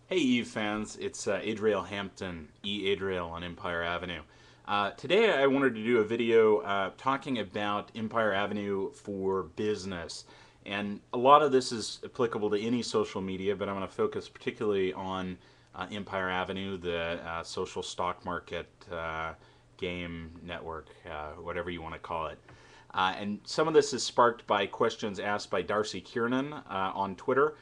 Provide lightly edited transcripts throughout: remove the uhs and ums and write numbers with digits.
Hey Eve fans, it's Adriel Hampton, Adriel on Empire Avenue. Today I wanted to do a video talking about Empire Avenue for business. And a lot of this is applicable to any social media, but I'm going to focus particularly on Empire Avenue, the social stock market game network, whatever you want to call it. And some of this is sparked by questions asked by Darcy Kiernan on Twitter.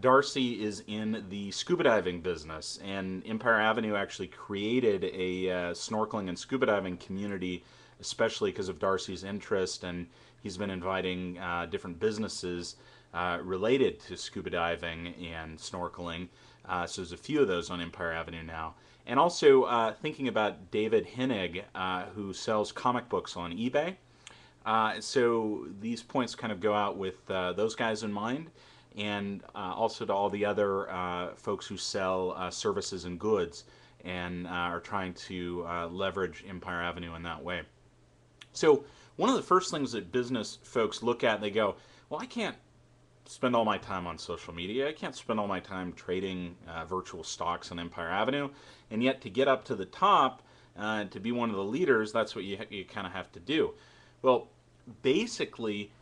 Darcy is in the scuba diving business, and Empire Avenue actually created a snorkeling and scuba diving community, especially because of Darcy's interest, and he's been inviting different businesses related to scuba diving and snorkeling. So there's a few of those on Empire Avenue now. And also thinking about David Hennig, who sells comic books on eBay. So these points kind of go out with those guys in mind, and also to all the other folks who sell services and goods and are trying to leverage Empire Avenue in that way. So one of the first things that business folks look at, they go, well, I can't spend all my time on social media. I can't spend all my time trading virtual stocks on Empire Avenue. And yet to get up to the top, to be one of the leaders, that's what you kind of have to do. Well, basically,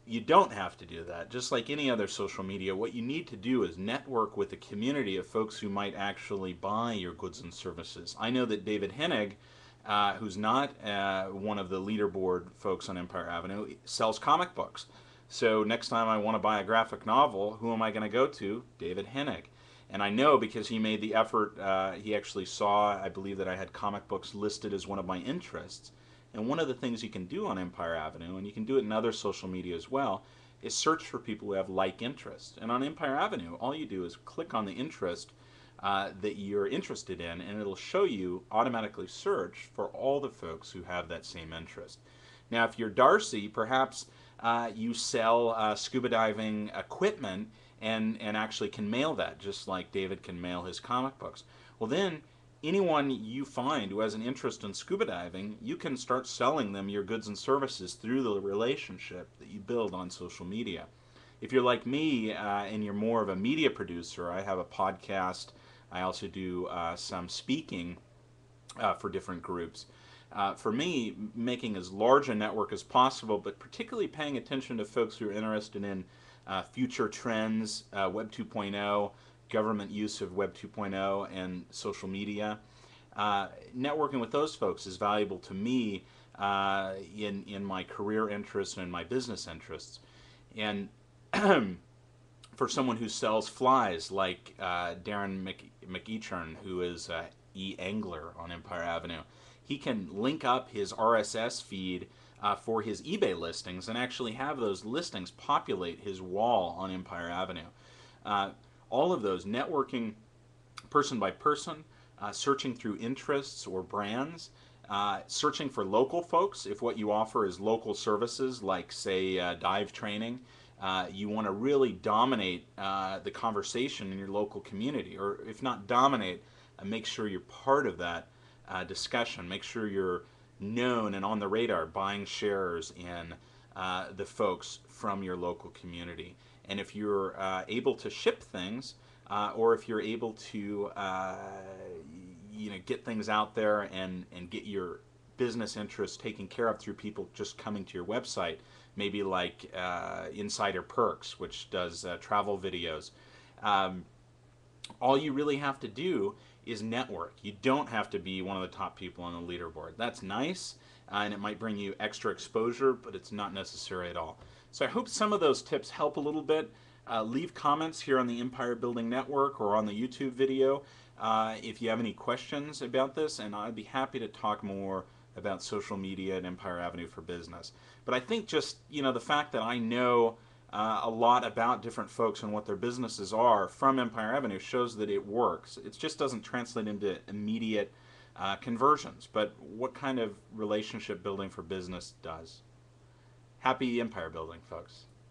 you don't have to do that. Just like any other social media, what you need to do is network with a community of folks who might actually buy your goods and services. I know that David Hennig, who's not one of the leaderboard folks on Empire Avenue, sells comic books. So next time I want to buy a graphic novel, who am I going to go to? David Hennig. And I know because he made the effort, he actually saw, I believe that I had comic books listed as one of my interests. And one of the things you can do on Empire Avenue, and you can do it in other social media as well, is search for people who have like interests. And on Empire Avenue, all you do is click on the interest that you're interested in, and it'll show you automatically search for all the folks who have that same interest. Now, if you're Darcy, perhaps you sell scuba diving equipment and actually can mail that, just like David can mail his comic books. Well, then anyone you find who has an interest in scuba diving, you can start selling them your goods and services through the relationship that you build on social media. If you're like me and you're more of a media producer, I have a podcast. I also do some speaking for different groups. For me, making as large a network as possible, but particularly paying attention to folks who are interested in future trends, Web 2.0, government use of Web 2.0, and social media. Networking with those folks is valuable to me in my career interests and in my business interests. And for someone who sells flies like Darren McEachern, who is e-angler on Empire Avenue, he can link up his RSS feed for his eBay listings and actually have those listings populate his wall on Empire Avenue. All of those networking person by person, searching through interests or brands, searching for local folks. If what you offer is local services like, say, dive training, you want to really dominate the conversation in your local community, or if not dominate, make sure you're part of that discussion. Make sure you're known and on the radar, buying shares in the folks from your local community. And if you're able to ship things, or if you're able to get things out there and get your business interests taken care of through people just coming to your website, maybe like Insider Perks, which does travel videos. All you really have to do is network. You don't have to be one of the top people on the leaderboard. That's nice, and it might bring you extra exposure, but it's not necessary at all. So I hope some of those tips help a little bit. Leave comments here on the Empire Building Network or on the YouTube video if you have any questions about this, and I'd be happy to talk more about social media and Empire Avenue for business. But I think just, the fact that I know a lot about different folks and what their businesses are from Empire Avenue shows that it works. It just doesn't translate into immediate conversions, but what kind of relationship building for business does. Happy empire building, folks.